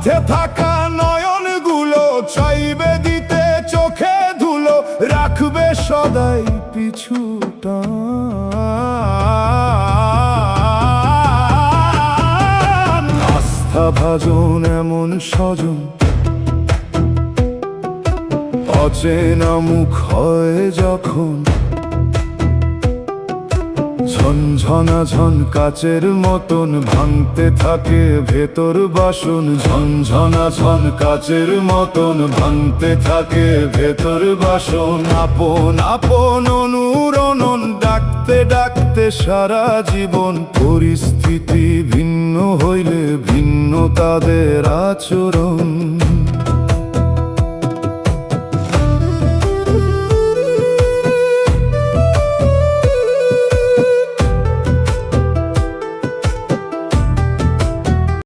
সাথে থাকা নয়নগুলো চাইবে দিতে চোখে ধুলো, রাখবে সদাই পিছুটা। আস্থা ভাজন এমন স্বজন, অচেনা মুখ হয় যখন, ঝনঝনা ঝন কাচের মতন ভাঙতে থাকে ভেতর বাসন। ঝনঝনা ঝন কাচের মতন ভাঙতে থাকে ভেতর বাসন। আপন আপন অনুরণন ডাকতে ডাকতে সারা জীবন। পরিস্থিতি ভিন্ন হইলে ভিন্ন তাদের আচরণ।